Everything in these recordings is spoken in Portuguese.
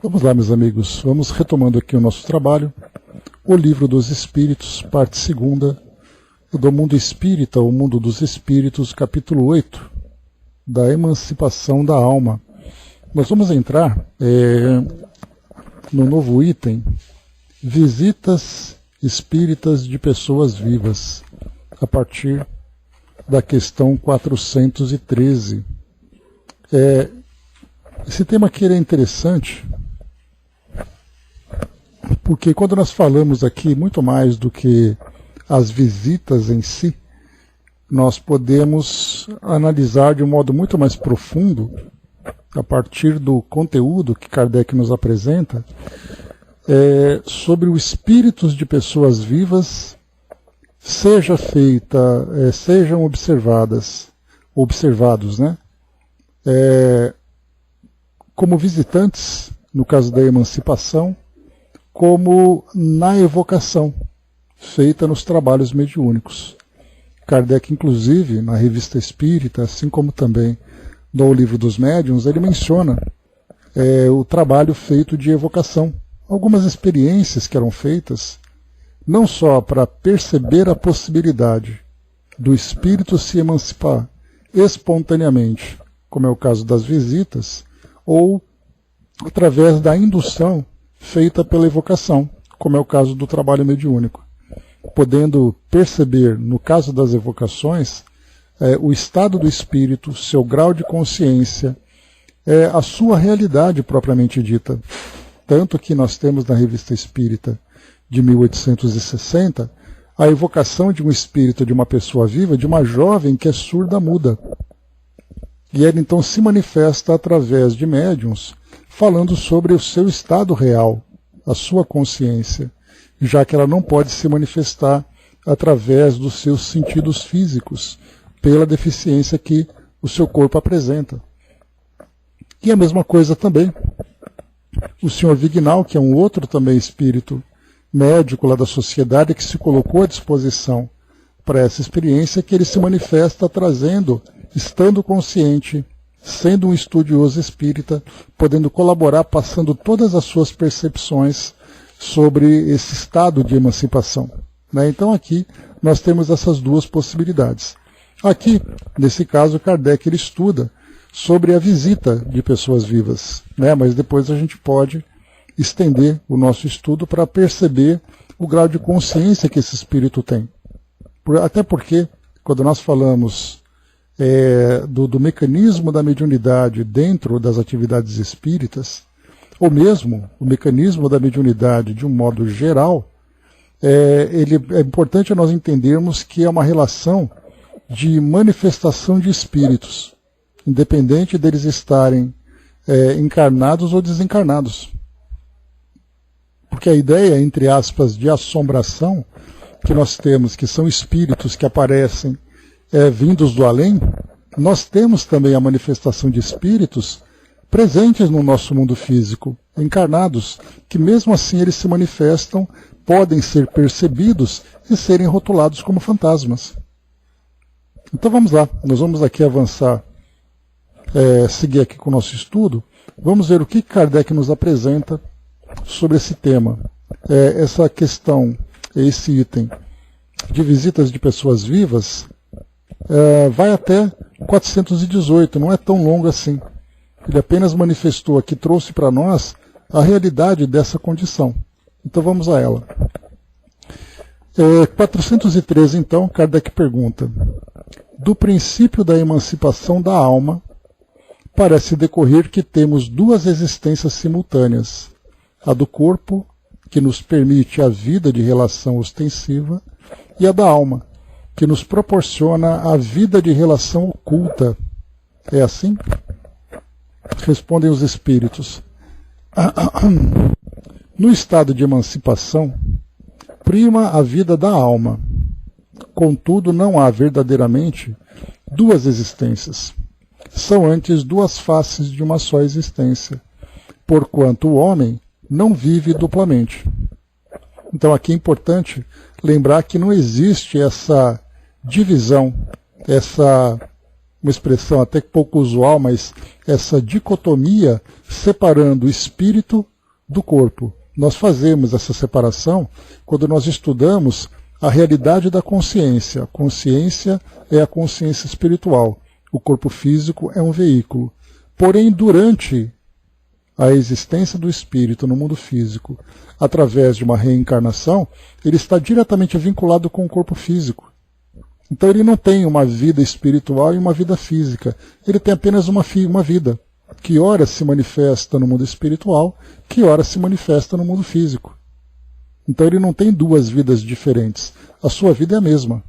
Vamos lá, meus amigos, vamos retomando aqui o nosso trabalho, o Livro dos Espíritos, parte 2ª, do Mundo Espírita, o Mundo dos Espíritos, capítulo 8, da Emancipação da Alma. Nós vamos entrar no novo item, Visitas Espíritas de Pessoas Vivas, a partir da questão 413. Esse tema aqui é interessante, porque quando nós falamos aqui muito mais do que as visitas em si, nós podemos analisar de um modo muito mais profundo, a partir do conteúdo que Kardec nos apresenta, sobre os espíritos de pessoas vivas, sejam observados, né? Como visitantes, no caso da emancipação, como na evocação, feita nos trabalhos mediúnicos. Kardec, inclusive, na Revista Espírita, assim como também no Livro dos Médiuns, ele menciona o trabalho feito de evocação. Algumas experiências que eram feitas, não só para perceber a possibilidade do espírito se emancipar espontaneamente, como é o caso das visitas, ou através da indução feita pela evocação, como é o caso do trabalho mediúnico, podendo perceber, no caso das evocações, o estado do espírito, seu grau de consciência, a sua realidade propriamente dita. Tanto que nós temos na Revista Espírita de 1860 a evocação de um espírito de uma pessoa viva, de uma jovem que é surda-muda. E ele então se manifesta através de médiuns, falando sobre o seu estado real, a sua consciência, já que ela não pode se manifestar através dos seus sentidos físicos, pela deficiência que o seu corpo apresenta. E a mesma coisa também, o Sr. Vignal, que é um outro também espírito médico lá da sociedade, que se colocou à disposição para essa experiência, que ele se manifesta trazendo, estando consciente, sendo um estudioso espírita, podendo colaborar, passando todas as suas percepções sobre esse estado de emancipação. Então aqui nós temos essas duas possibilidades. Aqui, nesse caso, Kardec ele estuda sobre a visita de pessoas vivas, mas depois a gente pode estender o nosso estudo para perceber o grau de consciência que esse espírito tem. Até porque, quando nós falamos do mecanismo da mediunidade dentro das atividades espíritas, ou mesmo o mecanismo da mediunidade de um modo geral, é importante nós entendermos que é uma relação de manifestação de espíritos, independente deles estarem encarnados ou desencarnados. Porque a ideia, entre aspas, de assombração que nós temos, que são espíritos que aparecem vindos do além, nós temos também a manifestação de espíritos presentes no nosso mundo físico, encarnados, que mesmo assim eles se manifestam, podem ser percebidos e serem rotulados como fantasmas. Então vamos lá, nós vamos aqui avançar, seguir aqui com o nosso estudo, vamos ver o que Kardec nos apresenta sobre esse tema. Essa questão, esse item de visitas de pessoas vivas, vai até 418, não é tão longo assim. Ele apenas manifestou aqui, trouxe para nós a realidade dessa condição. Então vamos a ela. 413, então, Kardec pergunta: do princípio da emancipação da alma, parece decorrer que temos duas existências simultâneas, a do corpo, que nos permite a vida de relação ostensiva, e a da alma, que nos proporciona a vida de relação oculta. É assim? Respondem os espíritos. No estado de emancipação, prima a vida da alma. Contudo, não há verdadeiramente duas existências. São antes duas faces de uma só existência, porquanto o homem não vive duplamente. Então aqui é importante lembrar que não existe essa divisão, uma expressão até pouco usual, mas essa dicotomia separando o espírito do corpo. Nós fazemos essa separação quando nós estudamos a realidade da consciência. A consciência é a consciência espiritual. O corpo físico é um veículo. Porém, durante a existência do espírito no mundo físico, através de uma reencarnação, ele está diretamente vinculado com o corpo físico. Então ele não tem uma vida espiritual e uma vida física. Ele tem apenas uma vida, que ora se manifesta no mundo espiritual, que ora se manifesta no mundo físico. Então ele não tem duas vidas diferentes. A sua vida é a mesma.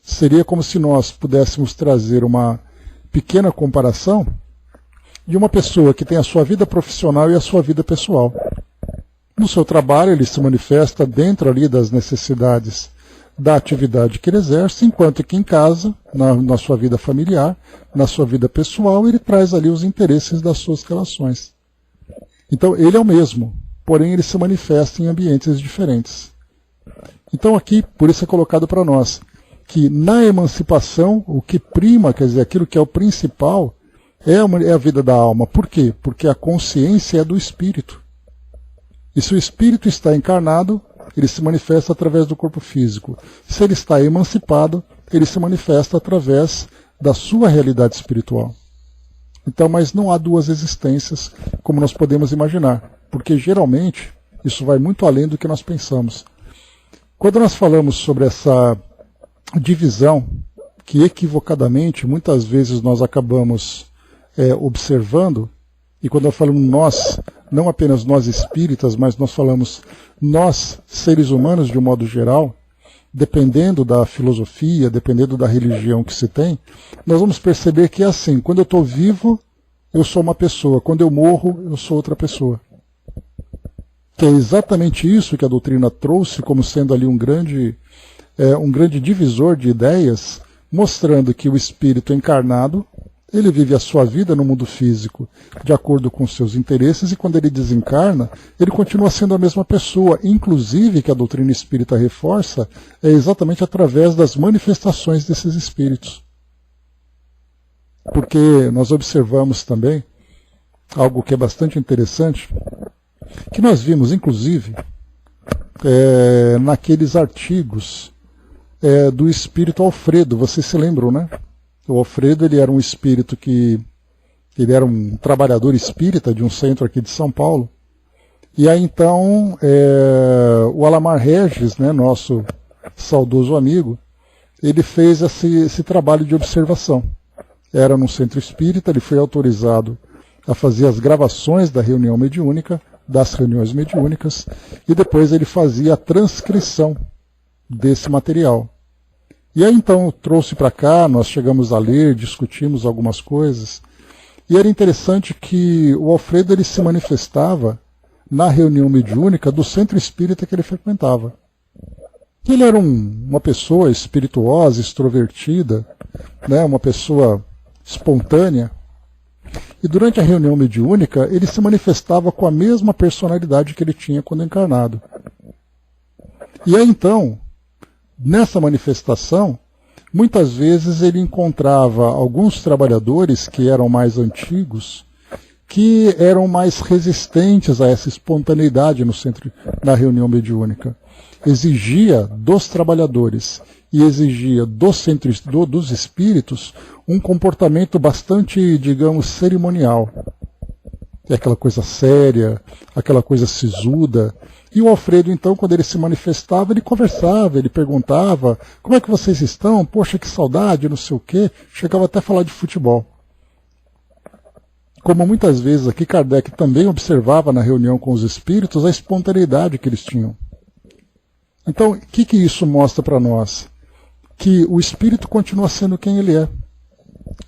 Seria como se nós pudéssemos trazer uma pequena comparação de uma pessoa que tem a sua vida profissional e a sua vida pessoal. No seu trabalho ele se manifesta dentro ali das necessidades da atividade que ele exerce, enquanto que em casa, na sua vida familiar, na sua vida pessoal, ele traz ali os interesses das suas relações. Então ele é o mesmo, porém ele se manifesta em ambientes diferentes. Então aqui, por isso é colocado para nós, que na emancipação, o que prima, quer dizer, aquilo que é o principal, é a vida da alma. Por quê? Porque a consciência é do espírito. E se o espírito está encarnado, ele se manifesta através do corpo físico. Se ele está emancipado, ele se manifesta através da sua realidade espiritual. Então, mas não há duas existências como nós podemos imaginar, porque geralmente isso vai muito além do que nós pensamos. Quando nós falamos sobre essa divisão, que equivocadamente muitas vezes nós acabamos observando, e quando eu falo nós, não apenas nós espíritas, mas nós falamos nós, seres humanos de um modo geral, dependendo da filosofia, dependendo da religião que se tem, nós vamos perceber que é assim, quando eu estou vivo, eu sou uma pessoa, quando eu morro, eu sou outra pessoa. Que é exatamente isso que a doutrina trouxe como sendo ali um grande divisor de ideias, mostrando que o espírito encarnado, ele vive a sua vida no mundo físico de acordo com seus interesses, e quando ele desencarna, ele continua sendo a mesma pessoa. Inclusive, que a doutrina espírita reforça, é exatamente através das manifestações desses espíritos. Porque nós observamos também algo que é bastante interessante, que nós vimos, inclusive, naqueles artigos do espírito Alfredo. Vocês se lembram, né? O Alfredo, ele era um espírito ele era um trabalhador espírita de um centro aqui de São Paulo. E aí então, o Alamar Regis, né, nosso saudoso amigo, ele fez esse trabalho de observação. Era num centro espírita, ele foi autorizado a fazer as gravações da reunião mediúnica, das reuniões mediúnicas, e depois ele fazia a transcrição desse material. E aí então trouxe para cá, nós chegamos a ler, discutimos algumas coisas, e era interessante que o Alfredo ele se manifestava na reunião mediúnica do centro espírita que ele frequentava. Ele era uma pessoa espirituosa, extrovertida, né, uma pessoa espontânea, e durante a reunião mediúnica ele se manifestava com a mesma personalidade que ele tinha quando encarnado. E aí então, nessa manifestação, muitas vezes ele encontrava alguns trabalhadores que eram mais antigos, que eram mais resistentes a essa espontaneidade na reunião mediúnica. Exigia dos trabalhadores e exigia dos espíritos um comportamento bastante, digamos, cerimonial. Aquela coisa séria, aquela coisa sisuda. E o Alfredo, então, quando ele se manifestava, ele conversava, ele perguntava, como é que vocês estão? Poxa, que saudade, não sei o quê. Chegava até a falar de futebol. Como muitas vezes aqui Kardec também observava na reunião com os espíritos a espontaneidade que eles tinham. Então, o que isso mostra para nós? Que o espírito continua sendo quem ele é.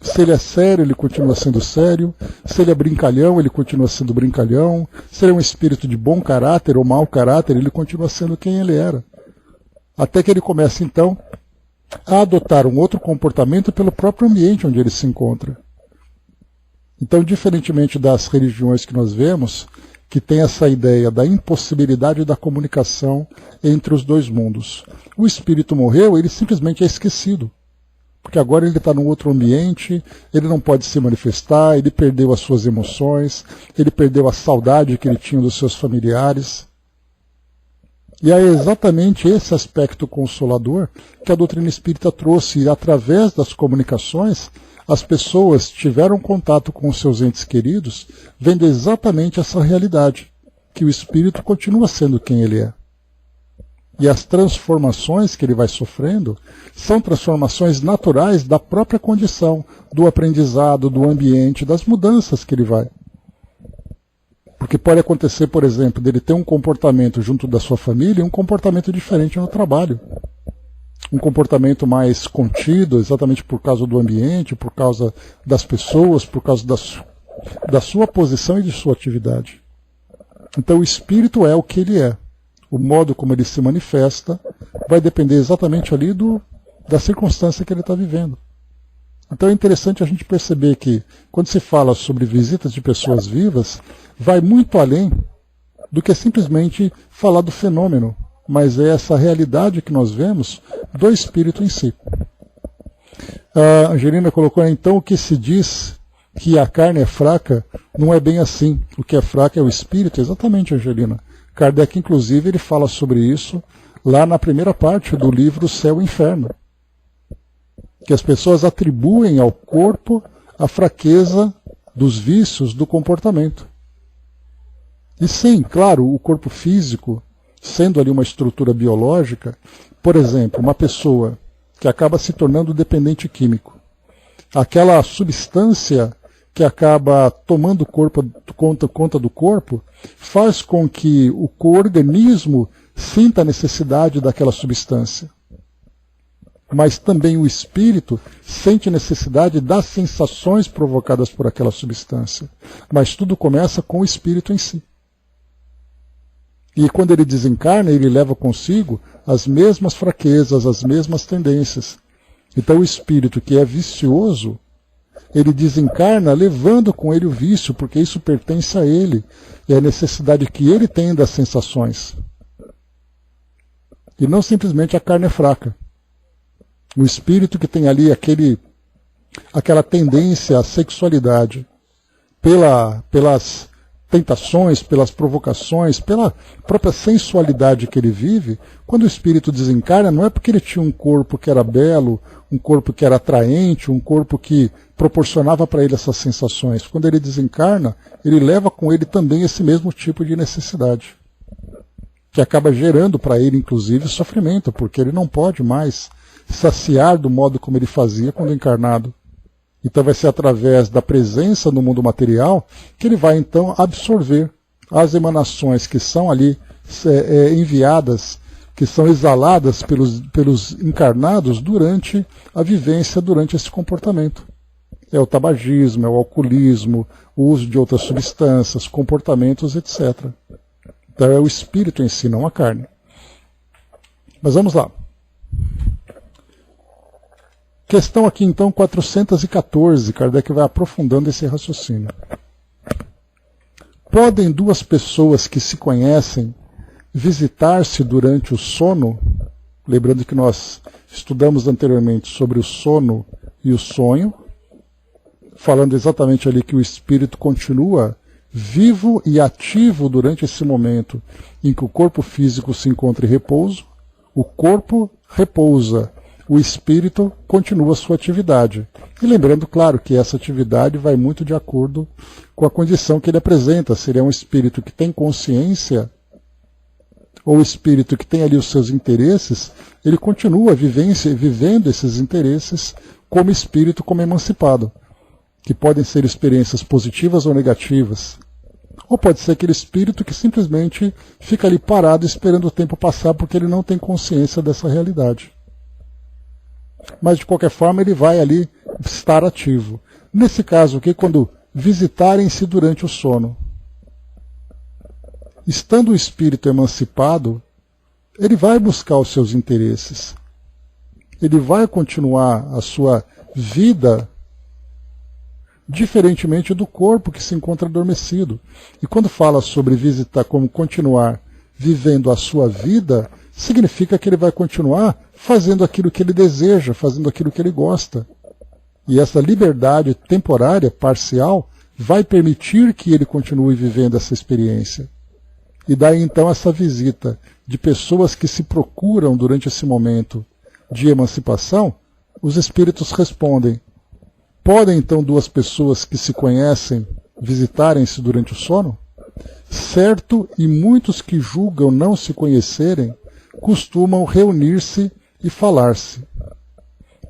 Se ele é sério, ele continua sendo sério. Se ele é brincalhão, ele continua sendo brincalhão. Se ele é um espírito de bom caráter ou mau caráter, ele continua sendo quem ele era. Até que ele começa, então, a adotar um outro comportamento pelo próprio ambiente onde ele se encontra. Então, diferentemente das religiões que nós vemos, que tem essa ideia da impossibilidade da comunicação entre os dois mundos. O espírito morreu, ele simplesmente é esquecido. Porque agora ele está num outro ambiente, ele não pode se manifestar, ele perdeu as suas emoções, ele perdeu a saudade que ele tinha dos seus familiares. E é exatamente esse aspecto consolador que a doutrina espírita trouxe, e através das comunicações, as pessoas tiveram contato com os seus entes queridos, vendo exatamente essa realidade, que o espírito continua sendo quem ele é. E as transformações que ele vai sofrendo são transformações naturais da própria condição, do aprendizado, do ambiente, das mudanças que ele vai. Porque pode acontecer, por exemplo, dele ter um comportamento junto da sua família e um comportamento diferente no trabalho. Um comportamento mais contido, exatamente por causa do ambiente, por causa das pessoas, por causa da sua posição e de sua atividade. Então o espírito é o que ele é. O modo como ele se manifesta vai depender exatamente ali da circunstância que ele está vivendo. Então é interessante a gente perceber que, quando se fala sobre visitas de pessoas vivas, vai muito além do que simplesmente falar do fenômeno, mas é essa realidade que nós vemos do espírito em si. A Angelina colocou, então, o que se diz que a carne é fraca, não é bem assim. O que é fraco é o espírito. Exatamente, Angelina. Kardec, inclusive, ele fala sobre isso lá na primeira parte do livro Céu e Inferno. Que as pessoas atribuem ao corpo a fraqueza dos vícios do comportamento. E sim, claro, o corpo físico, sendo ali uma estrutura biológica, por exemplo, uma pessoa que acaba se tornando dependente químico, aquela substância que acaba tomando conta do corpo, faz com que o organismo sinta a necessidade daquela substância. Mas também o espírito sente necessidade das sensações provocadas por aquela substância. Mas tudo começa com o espírito em si. E quando ele desencarna, ele leva consigo as mesmas fraquezas, as mesmas tendências. Então o espírito que é vicioso, ele desencarna levando com ele o vício, porque isso pertence a ele. E a necessidade que ele tem das sensações. E não simplesmente a carne é fraca. O espírito que tem ali aquela tendência à sexualidade, pelas tentações, pelas provocações, pela própria sensualidade que ele vive, quando o espírito desencarna, não é porque ele tinha um corpo que era belo, um corpo que era atraente, um corpo que proporcionava para ele essas sensações. Quando ele desencarna, ele leva com ele também esse mesmo tipo de necessidade, que acaba gerando para ele, inclusive, sofrimento, porque ele não pode mais saciar do modo como ele fazia quando encarnado. Então vai ser através da presença no mundo material que ele vai então absorver as emanações que são ali enviadas, que são exaladas pelos encarnados durante a vivência, durante esse comportamento. É o tabagismo, é o alcoolismo, o uso de outras substâncias, comportamentos, etc. Então é o espírito em si, não a carne. Mas vamos lá. Questão aqui, então, 414, Kardec vai aprofundando esse raciocínio. Podem duas pessoas que se conhecem visitar-se durante o sono? Lembrando que nós estudamos anteriormente sobre o sono e o sonho, falando exatamente ali que o espírito continua vivo e ativo durante esse momento em que o corpo físico se encontra em repouso, o corpo repousa, o espírito continua a sua atividade. E lembrando, claro, que essa atividade vai muito de acordo com a condição que ele apresenta. Se ele é um espírito que tem consciência, ou espírito que tem ali os seus interesses, ele continua vivendo esses interesses como espírito, como emancipado, que podem ser experiências positivas ou negativas. Ou pode ser aquele espírito que simplesmente fica ali parado esperando o tempo passar porque ele não tem consciência dessa realidade. Mas de qualquer forma ele vai ali estar ativo. Nesse caso aqui, quando visitarem-se durante o sono, estando o espírito emancipado, ele vai buscar os seus interesses. Ele vai continuar a sua vida diferentemente do corpo que se encontra adormecido. E quando fala sobre visitar, como continuar vivendo a sua vida, significa que ele vai continuar fazendo aquilo que ele deseja, fazendo aquilo que ele gosta. E essa liberdade temporária, parcial, vai permitir que ele continue vivendo essa experiência. E daí então essa visita de pessoas que se procuram durante esse momento de emancipação, os espíritos respondem: podem então duas pessoas que se conhecem visitarem-se durante o sono? Certo, e muitos que julgam não se conhecerem costumam reunir-se e falar-se.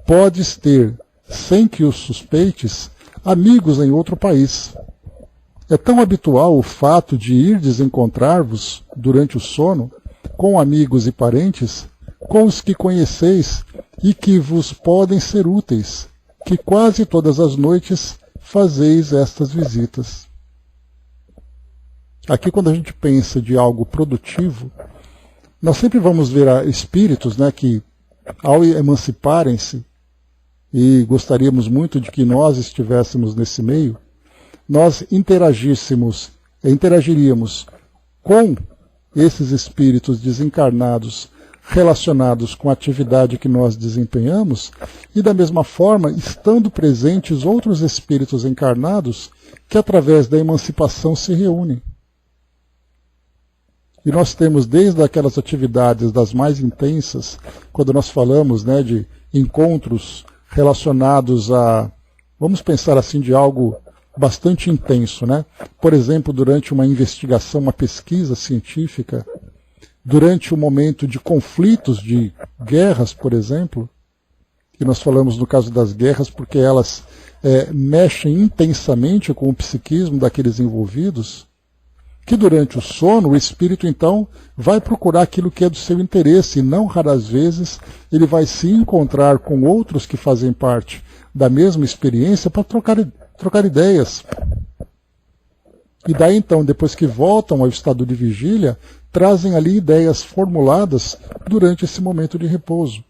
Podes ter, sem que os suspeites, amigos em outro país. É tão habitual o fato de irdes encontrar-vos, durante o sono, com amigos e parentes, com os que conheceis e que vos podem ser úteis, que quase todas as noites fazeis estas visitas. Aqui, quando a gente pensa de algo produtivo, nós sempre vamos ver espíritos, né, que, ao emanciparem-se, e gostaríamos muito de que nós estivéssemos nesse meio, nós interagiríamos com esses espíritos desencarnados relacionados com a atividade que nós desempenhamos, e da mesma forma, estando presentes outros espíritos encarnados que através da emancipação se reúnem. E nós temos desde aquelas atividades das mais intensas, quando nós falamos, né, de encontros relacionados a, vamos pensar assim, de algo bastante intenso, né? Por exemplo, durante uma investigação, uma pesquisa científica, durante um momento de conflitos, de guerras, por exemplo, que nós falamos no caso das guerras porque elas mexem intensamente com o psiquismo daqueles envolvidos, que durante o sono o espírito então vai procurar aquilo que é do seu interesse, e não raras vezes ele vai se encontrar com outros que fazem parte da mesma experiência para trocar ideias. E daí então, depois que voltam ao estado de vigília, trazem ali ideias formuladas durante esse momento de repouso.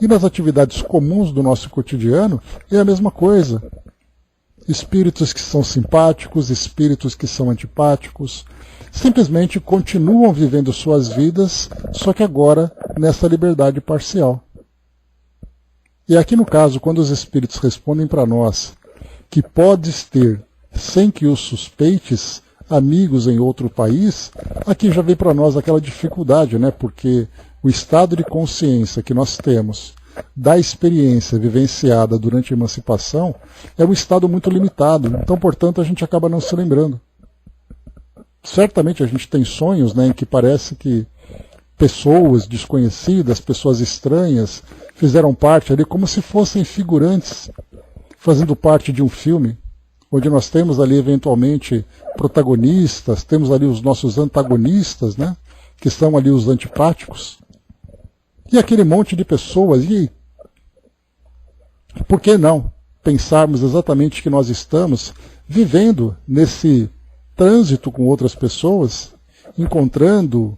E nas atividades comuns do nosso cotidiano é a mesma coisa. Espíritos que são simpáticos, espíritos que são antipáticos, simplesmente continuam vivendo suas vidas, só que agora nessa liberdade parcial. E aqui no caso, quando os espíritos respondem para nós que podes ter, sem que os suspeites, amigos em outro país, aqui já vem para nós aquela dificuldade, né? Porque o estado de consciência que nós temos da experiência vivenciada durante a emancipação é um estado muito limitado, então, portanto, a gente acaba não se lembrando. Certamente a gente tem sonhos, né, em que parece que pessoas desconhecidas, pessoas estranhas, fizeram parte ali como se fossem figurantes, fazendo parte de um filme, onde nós temos ali eventualmente protagonistas, temos ali os nossos antagonistas, né, que são ali os antipáticos, e aquele monte de pessoas. E por que não pensarmos exatamente que nós estamos vivendo nesse trânsito com outras pessoas, encontrando,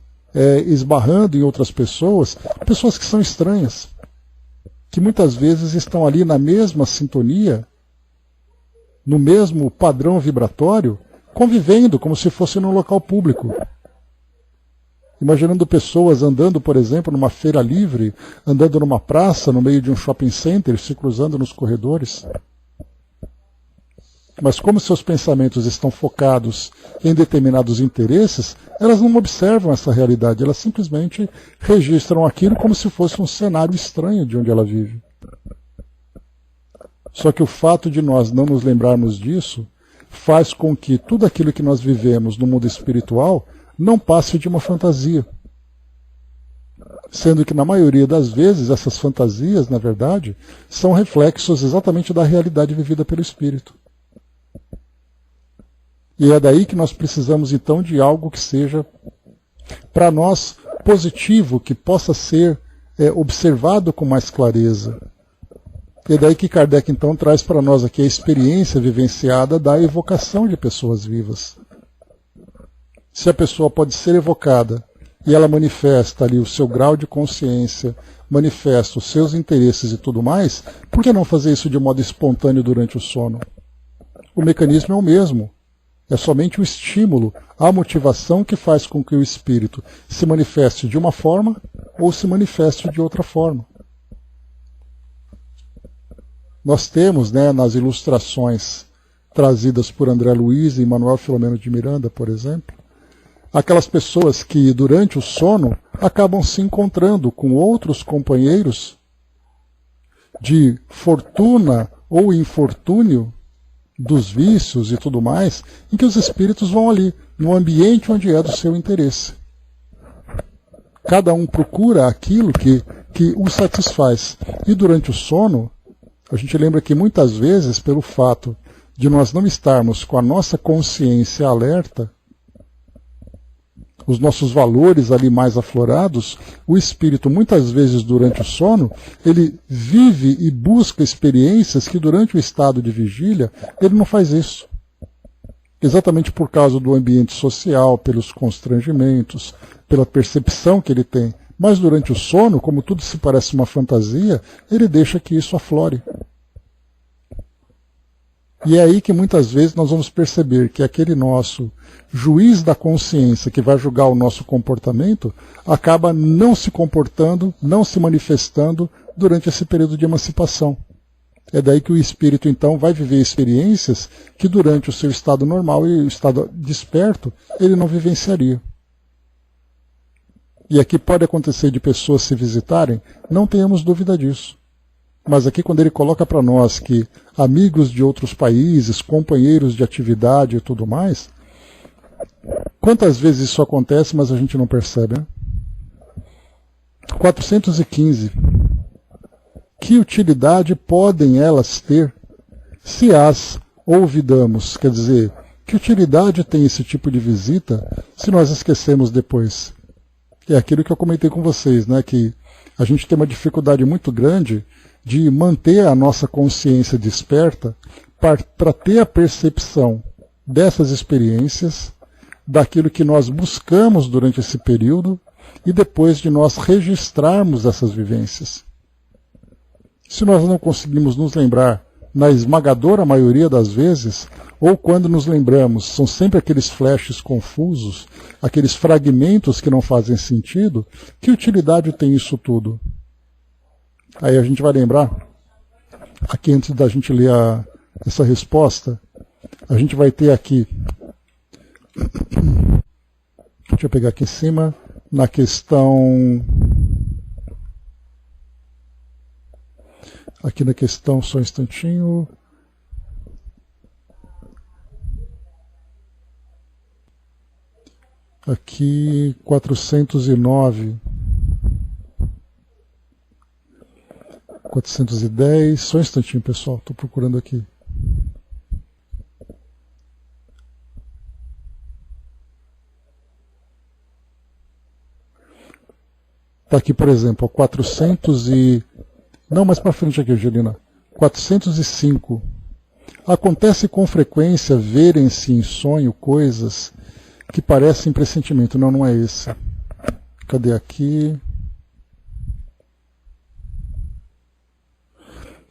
esbarrando em outras pessoas, pessoas que são estranhas, que muitas vezes estão ali na mesma sintonia, no mesmo padrão vibratório, convivendo como se fosse num local público. Imaginando pessoas andando, por exemplo, numa feira livre, andando numa praça, no meio de um shopping center, se cruzando nos corredores. Mas como seus pensamentos estão focados em determinados interesses, elas não observam essa realidade, elas simplesmente registram aquilo como se fosse um cenário estranho de onde ela vive. Só que o fato de nós não nos lembrarmos disso faz com que tudo aquilo que nós vivemos no mundo espiritual não passe de uma fantasia. Sendo que na maioria das vezes essas fantasias, na verdade, são reflexos exatamente da realidade vivida pelo espírito. E é daí que nós precisamos então de algo que seja para nós positivo, que possa ser observado com mais clareza. E é daí que Kardec então traz para nós aqui a experiência vivenciada da evocação de pessoas vivas. Se a pessoa pode ser evocada e ela manifesta ali o seu grau de consciência, manifesta os seus interesses e tudo mais, por que não fazer isso de modo espontâneo durante o sono? O mecanismo é o mesmo. É somente o estímulo, a motivação que faz com que o espírito se manifeste de uma forma ou se manifeste de outra forma. Nós temos, nas ilustrações trazidas por André Luiz e Manuel Filomeno de Miranda, por exemplo, aquelas pessoas que durante o sono acabam se encontrando com outros companheiros de fortuna ou infortúnio, dos vícios e tudo mais, em que os espíritos vão ali, no ambiente onde é do seu interesse. Cada um procura aquilo que o satisfaz. E durante o sono, a gente lembra que muitas vezes, pelo fato de nós não estarmos com a nossa consciência alerta, os nossos valores ali mais aflorados, o espírito muitas vezes durante o sono, ele vive e busca experiências que durante o estado de vigília ele não faz isso. Exatamente por causa do ambiente social, pelos constrangimentos, pela percepção que ele tem. Mas durante o sono, como tudo se parece uma fantasia, ele deixa que isso aflore. E é aí que muitas vezes nós vamos perceber que aquele nosso juiz da consciência que vai julgar o nosso comportamento acaba não se comportando, não se manifestando durante esse período de emancipação. É daí que o espírito então vai viver experiências que durante o seu estado normal e o estado desperto ele não vivenciaria. E aqui pode acontecer de pessoas se visitarem, não tenhamos dúvida disso. Mas aqui quando ele coloca para nós que amigos de outros países, companheiros de atividade e tudo mais, quantas vezes isso acontece, mas a gente não percebe, né? 415. Que utilidade podem elas ter se as olvidamos? Quer dizer, que utilidade tem esse tipo de visita se nós esquecemos depois? É aquilo que eu comentei com vocês, que a gente tem uma dificuldade muito grande de manter a nossa consciência desperta para ter a percepção dessas experiências, daquilo que nós buscamos durante esse período e depois de nós registrarmos essas vivências. Se nós não conseguimos nos lembrar, na esmagadora maioria das vezes, ou quando nos lembramos, são sempre aqueles flashes confusos, aqueles fragmentos que não fazem sentido, que utilidade tem isso tudo? Aí a gente vai lembrar, aqui antes da gente ler essa resposta, a gente vai ter aqui, deixa eu pegar aqui em cima, na questão, só um instantinho, aqui 409, 410, só um instantinho pessoal, estou procurando aqui. Está aqui, por exemplo, 400 e... Não, mais para frente aqui, Angelina. 405. Acontece com frequência verem-se em sonho coisas que parecem pressentimento. Não, não é esse. Cadê aqui?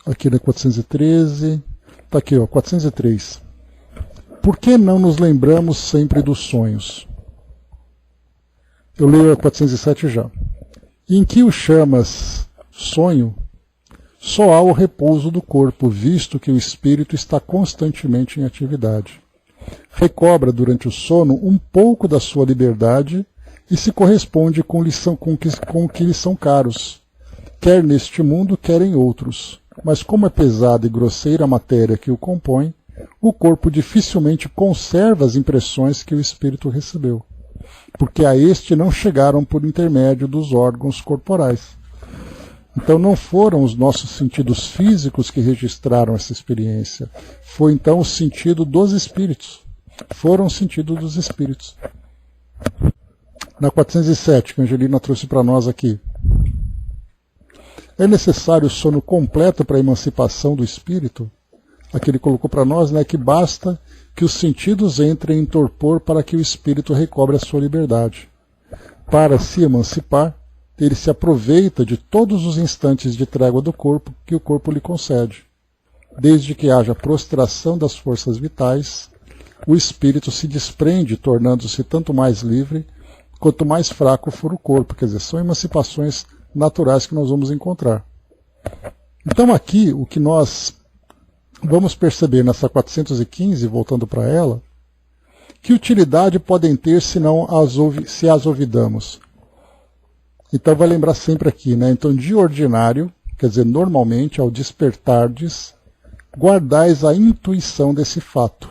Aqui na 413. Está aqui, 403. Por que não nos lembramos sempre dos sonhos? Eu leio a 407 já. Em que o chamas sonho, só há o repouso do corpo, visto que o espírito está constantemente em atividade. Recobra durante o sono um pouco da sua liberdade e se corresponde com o que lhe são caros, quer neste mundo, quer em outros. Mas como é pesada e grosseira a matéria que o compõe, o corpo dificilmente conserva as impressões que o espírito recebeu, porque a este não chegaram por intermédio dos órgãos corporais. Então não foram os nossos sentidos físicos que registraram essa experiência, foi então o sentido dos espíritos. Foram o sentido dos espíritos. Na 407, que a Angelina trouxe para nós aqui. É necessário o sono completo para a emancipação do espírito? Aqui ele colocou para nós, que basta que os sentidos entrem em torpor para que o espírito recobre a sua liberdade. Para se emancipar, ele se aproveita de todos os instantes de trégua do corpo que o corpo lhe concede, desde que haja prostração das forças vitais, o espírito se desprende, tornando-se tanto mais livre, quanto mais fraco for o corpo. Quer dizer, são emancipações naturais que nós vamos encontrar. Então aqui, o que nós vamos perceber nessa 415, voltando para ela, que utilidade podem ter se as ouvidamos? Então vai lembrar sempre aqui, né? Então, de ordinário, quer dizer, normalmente, ao despertardes, guardais a intuição desse fato,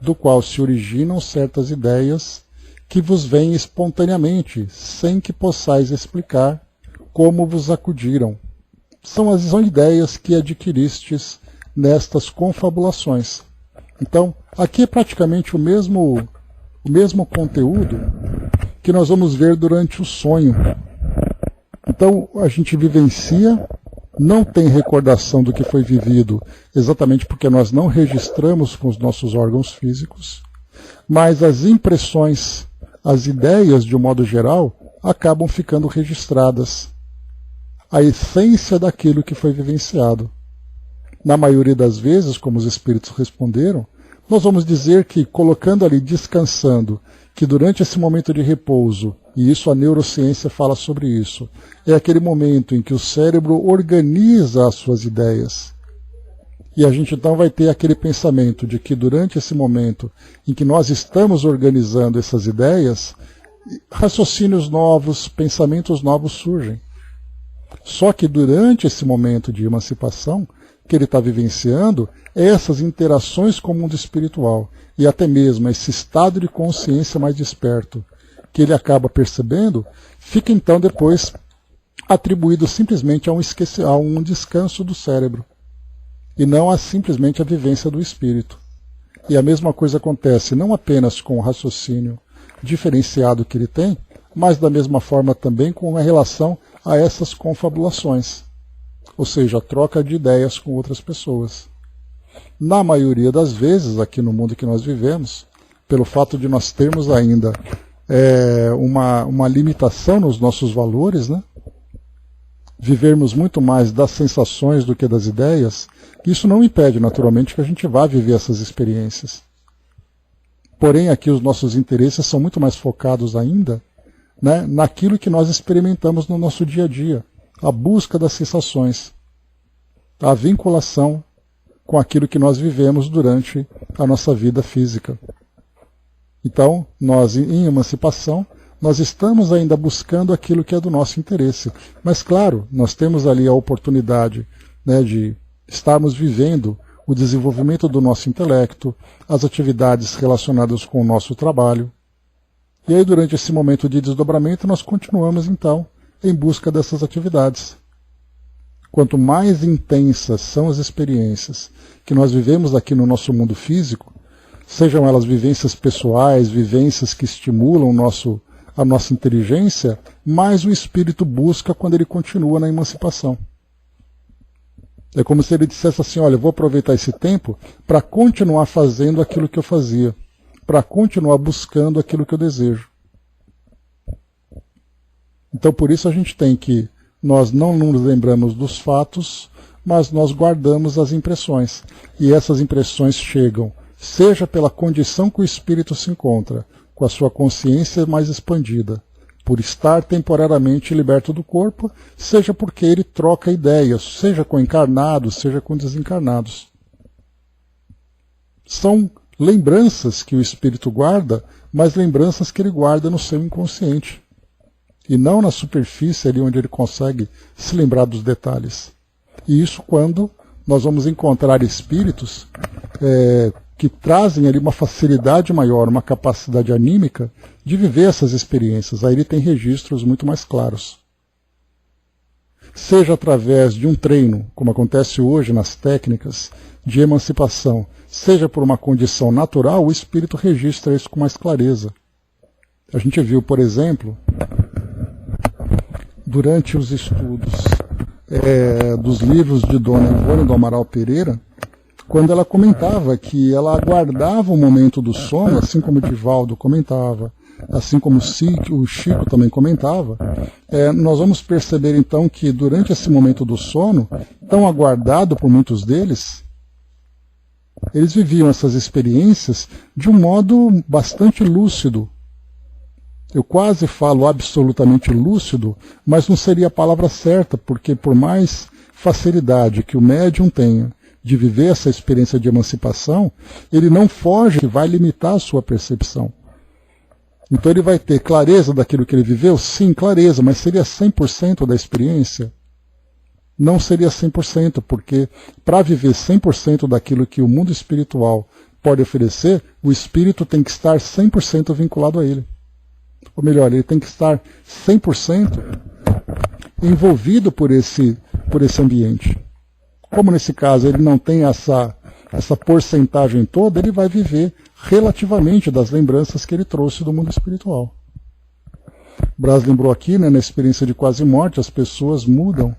do qual se originam certas ideias que vos vêm espontaneamente, sem que possais explicar como vos acudiram. São as ideias que adquiristes nestas confabulações. Então, aqui é praticamente o mesmo conteúdo que nós vamos ver durante o sonho. Então, a gente vivencia, não tem recordação do que foi vivido, exatamente porque nós não registramos com os nossos órgãos físicos, mas as impressões, as ideias, de um modo geral, acabam ficando registradas. A essência daquilo que foi vivenciado. Na maioria das vezes, como os espíritos responderam, nós vamos dizer que, colocando ali, descansando, que durante esse momento de repouso, e isso a neurociência fala sobre isso, é aquele momento em que o cérebro organiza as suas ideias. E a gente então vai ter aquele pensamento de que durante esse momento em que nós estamos organizando essas ideias, raciocínios novos, pensamentos novos surgem. Só que durante esse momento de emancipação que ele está vivenciando, essas interações com o mundo espiritual e até mesmo esse estado de consciência mais desperto que ele acaba percebendo, fica então depois atribuído simplesmente a um descanso do cérebro e não simplesmente a vivência do espírito. E a mesma coisa acontece não apenas com o raciocínio diferenciado que ele tem, mas da mesma forma também com a relação a essas confabulações, ou seja, a troca de ideias com outras pessoas. Na maioria das vezes, aqui no mundo que nós vivemos, pelo fato de nós termos ainda uma limitação nos nossos valores, né? Vivermos muito mais das sensações do que das ideias, isso não impede, naturalmente, que a gente vá viver essas experiências. Porém, aqui os nossos interesses são muito mais focados ainda, né, naquilo que nós experimentamos no nosso dia a dia, a busca das sensações, a vinculação com aquilo que nós vivemos durante a nossa vida física. Então, nós em emancipação, nós estamos ainda buscando aquilo que é do nosso interesse. Mas claro, nós temos ali a oportunidade, né, de estarmos vivendo o desenvolvimento do nosso intelecto, as atividades relacionadas com o nosso trabalho. E aí, durante esse momento de desdobramento, nós continuamos, então, em busca dessas atividades. Quanto mais intensas são as experiências que nós vivemos aqui no nosso mundo físico, sejam elas vivências pessoais, vivências que estimulam a nossa inteligência, mais o espírito busca quando ele continua na emancipação. É como se ele dissesse assim, olha, eu vou aproveitar esse tempo para continuar fazendo aquilo que eu fazia, para continuar buscando aquilo que eu desejo. Então, por isso a gente tem que, nós não nos lembramos dos fatos, mas nós guardamos as impressões. E essas impressões chegam, seja pela condição que o espírito se encontra, com a sua consciência mais expandida, por estar temporariamente liberto do corpo, seja porque ele troca ideias, seja com encarnados, seja com desencarnados. São lembranças que o espírito guarda, mas lembranças que ele guarda no seu inconsciente, e não na superfície ali onde ele consegue se lembrar dos detalhes. E isso quando nós vamos encontrar espíritos que trazem ali uma facilidade maior, uma capacidade anímica de viver essas experiências. Aí ele tem registros muito mais claros. Seja através de um treino, como acontece hoje nas técnicas de emancipação, seja por uma condição natural, o espírito registra isso com mais clareza. A gente viu, por exemplo, durante os estudos dos livros de Dona Ivone do Amaral Pereira, quando ela comentava que ela aguardava o momento do sono, assim como o Divaldo comentava, assim como o Chico também comentava, nós vamos perceber então que durante esse momento do sono, tão aguardado por muitos deles, Eles viviam essas experiências de um modo bastante lúcido. Eu quase falo absolutamente lúcido, mas não seria a palavra certa, porque por mais facilidade que o médium tenha de viver essa experiência de emancipação, ele não foge, que vai limitar a sua percepção. Então ele vai ter clareza daquilo que ele viveu? Sim, clareza, mas seria 100% da experiência? Não seria 100%, porque para viver 100% daquilo que o mundo espiritual pode oferecer, o espírito tem que estar 100% vinculado a ele. Ou melhor, ele tem que estar 100% envolvido por esse ambiente. Como nesse caso ele não tem essa porcentagem toda, ele vai viver relativamente das lembranças que ele trouxe do mundo espiritual. Braz lembrou aqui, né, na experiência de quase morte, as pessoas mudam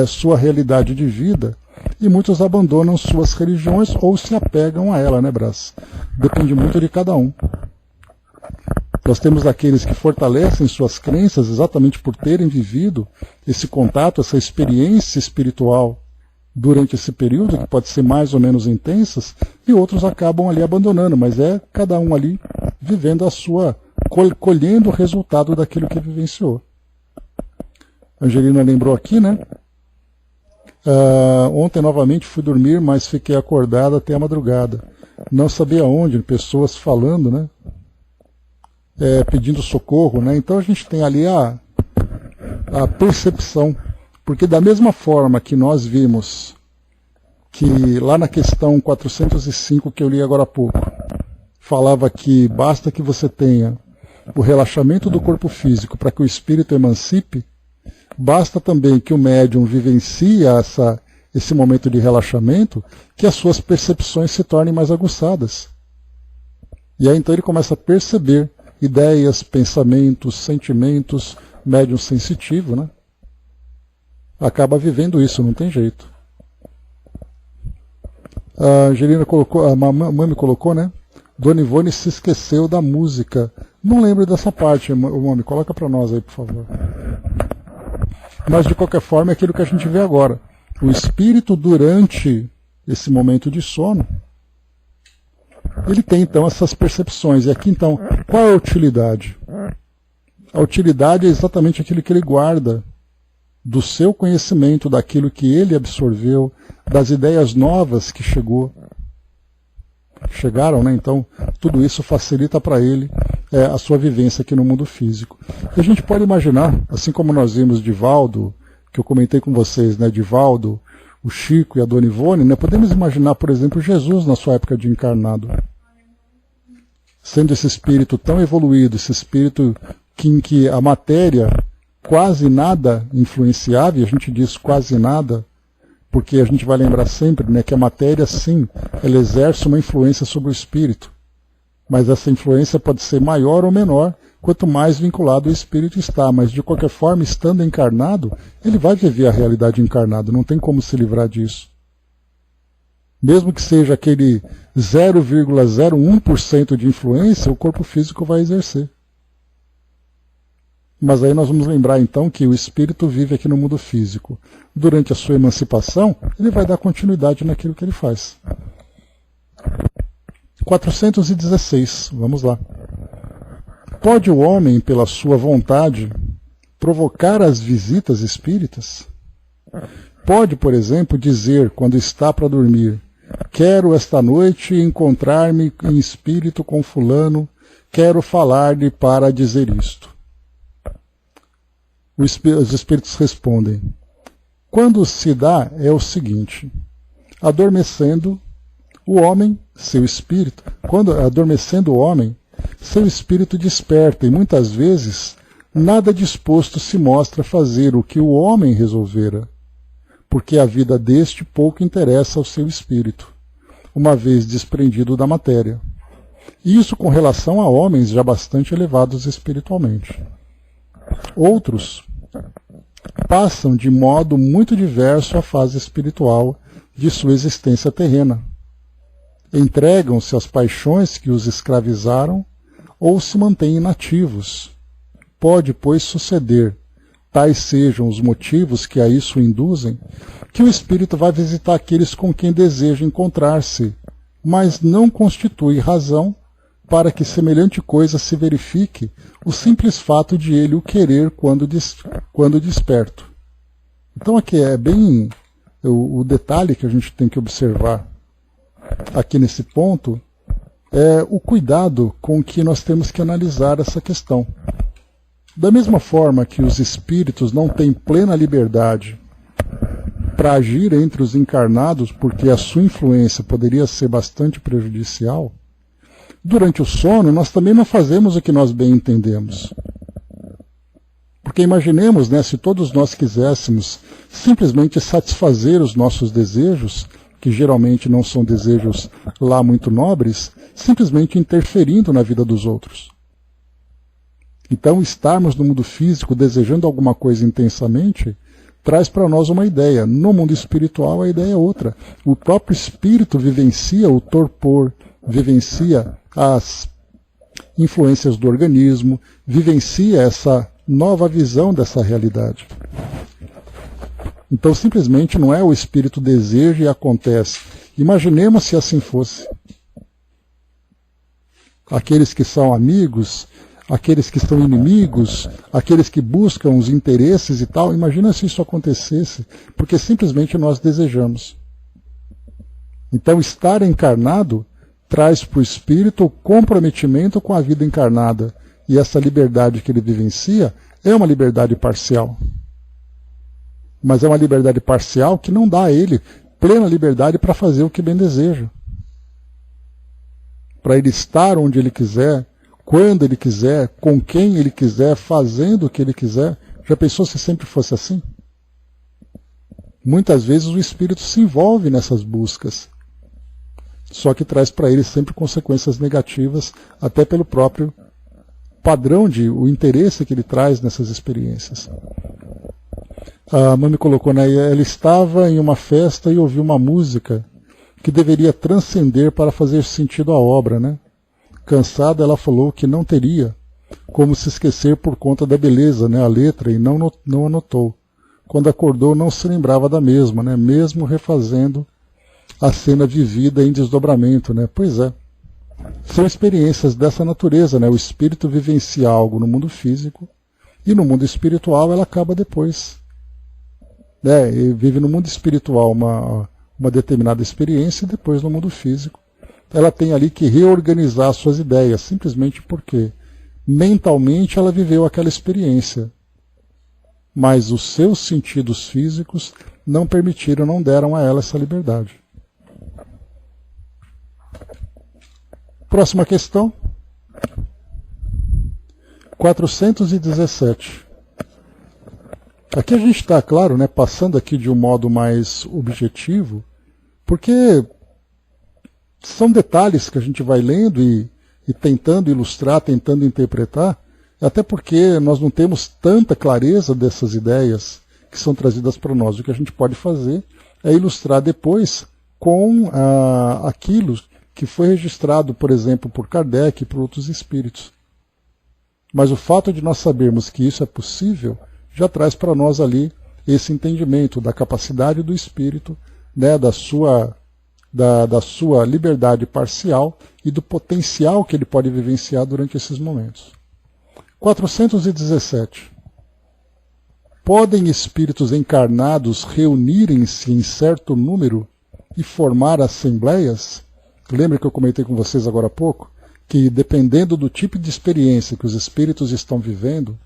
sua realidade de vida e muitos abandonam suas religiões ou se apegam a ela, né, Braz? Depende muito de cada um. Nós temos aqueles que fortalecem suas crenças exatamente por terem vivido esse contato, essa experiência espiritual durante esse período, que pode ser mais ou menos intensas, e outros acabam ali abandonando, mas é cada um ali vivendo a sua, colhendo o resultado daquilo que vivenciou. A Angelina lembrou aqui, né? Ontem novamente fui dormir, mas fiquei acordada até a madrugada. Não sabia onde, pessoas falando, né? Pedindo socorro, né? Então a gente tem ali a percepção, porque da mesma forma que nós vimos que lá na questão 405 que eu li agora há pouco, falava que basta que você tenha o relaxamento do corpo físico para que o espírito emancipe, basta também que o médium vivencie esse momento de relaxamento, que as suas percepções se tornem mais aguçadas. E aí então ele começa a perceber ideias, pensamentos, sentimentos, médium sensitivo, né? Acaba vivendo isso, não tem jeito. A Angelina colocou, a Mami colocou, né? Dona Ivone se esqueceu da música. Não lembro dessa parte, Mami, coloca para nós aí, por favor. Mas de qualquer forma é aquilo que a gente vê agora. O espírito durante esse momento de sono, ele tem então essas percepções. E aqui então, qual é a utilidade? A utilidade é exatamente aquilo que ele guarda do seu conhecimento, daquilo que ele absorveu, das ideias novas que chegaram, né? Então, tudo isso facilita para ele a sua vivência aqui no mundo físico. E a gente pode imaginar, assim como nós vimos Divaldo, que eu comentei com vocês, né? Divaldo, o Chico e a Dona Ivone, né? Podemos imaginar, por exemplo, Jesus na sua época de encarnado. Sendo esse espírito tão evoluído, esse espírito em que a matéria quase nada influenciava, e a gente diz quase nada, porque a gente vai lembrar sempre, né, que a matéria, sim, ela exerce uma influência sobre o espírito. Mas essa influência pode ser maior ou menor, quanto mais vinculado o espírito está. Mas, de qualquer forma, estando encarnado, ele vai viver a realidade encarnada, não tem como se livrar disso. Mesmo que seja aquele 0,01% de influência, o corpo físico vai exercer. Mas aí nós vamos lembrar então que o espírito vive aqui no mundo físico. Durante a sua emancipação, ele vai dar continuidade naquilo que ele faz. 416, vamos lá. Pode o homem, pela sua vontade, provocar as visitas espíritas? Pode, por exemplo, dizer, quando está para dormir, quero esta noite encontrar-me em espírito com fulano, quero falar-lhe para dizer isto. Os espíritos respondem, quando se dá é o seguinte, adormecendo o homem, seu espírito, quando adormecendo o homem, seu espírito desperta e muitas vezes nada disposto se mostra a fazer o que o homem resolvera, porque a vida deste pouco interessa ao seu espírito, uma vez desprendido da matéria. Isso com relação a homens já bastante elevados espiritualmente. Outros passam de modo muito diverso a fase espiritual de sua existência terrena. Entregam-se às paixões que os escravizaram ou se mantêm inativos. Pode, pois, suceder, tais sejam os motivos que a isso induzem, que o espírito vai visitar aqueles com quem deseja encontrar-se mas não constitui razão para que semelhante coisa se verifique o simples fato de ele o querer quando desperto. Então aqui é bem o detalhe que a gente tem que observar aqui nesse ponto, é o cuidado com que nós temos que analisar essa questão. Da mesma forma que os espíritos não têm plena liberdade para agir entre os encarnados, porque a sua influência poderia ser bastante prejudicial, durante o sono nós também não fazemos o que nós bem entendemos. Porque imaginemos, né, se todos nós quiséssemos simplesmente satisfazer os nossos desejos, que geralmente não são desejos lá muito nobres, simplesmente interferindo na vida dos outros. Então, estarmos no mundo físico desejando alguma coisa intensamente, traz para nós uma ideia. No mundo espiritual, a ideia é outra. O próprio espírito vivencia o torpor, vivencia as influências do organismo, vivencia essa nova visão dessa realidade. Então, simplesmente não é o espírito deseja e acontece. Imaginemos se assim fosse. Aqueles que são amigos, aqueles que são inimigos, aqueles que buscam os interesses e tal, imagina se isso acontecesse, porque simplesmente nós desejamos. Então, estar encarnado traz para o espírito o comprometimento com a vida encarnada. E essa liberdade que ele vivencia é uma liberdade parcial. Mas é uma liberdade parcial que não dá a ele plena liberdade para fazer o que bem deseja. Para ele estar onde ele quiser, quando ele quiser, com quem ele quiser, fazendo o que ele quiser. Já pensou se sempre fosse assim? Muitas vezes o espírito se envolve nessas buscas. Só que traz para ele sempre consequências negativas, até pelo próprio padrão o interesse que ele traz nessas experiências. A mãe me colocou, né? Ela estava em uma festa e ouviu uma música que deveria transcender para fazer sentido à obra, né? Cansada, ela falou que não teria como se esquecer por conta da beleza, né? A letra, e não anotou. Quando acordou, não se lembrava da mesma, né? Mesmo refazendo a cena vivida em desdobramento, né? Pois é. São experiências dessa natureza, né? O espírito vivencia algo no mundo físico e no mundo espiritual ela acaba depois. Né? E vive no mundo espiritual uma determinada experiência e depois no mundo físico. Ela tem ali que reorganizar suas ideias, simplesmente porque mentalmente ela viveu aquela experiência. Mas os seus sentidos físicos não permitiram, não deram a ela essa liberdade. Próxima questão. 417. Aqui a gente está, claro, né, passando aqui de um modo mais objetivo, porque são detalhes que a gente vai lendo e tentando ilustrar, tentando interpretar, até porque nós não temos tanta clareza dessas ideias que são trazidas para nós. O que a gente pode fazer é ilustrar depois com aquilo que foi registrado, por exemplo, por Kardec e por outros espíritos. Mas o fato de nós sabermos que isso é possível já traz para nós ali esse entendimento da capacidade do espírito, né, da sua liberdade parcial e do potencial que ele pode vivenciar durante esses momentos. 417. Podem espíritos encarnados reunirem-se em certo número e formar assembleias? Lembra que eu comentei com vocês agora há pouco? Que dependendo do tipo de experiência que os espíritos estão vivendo,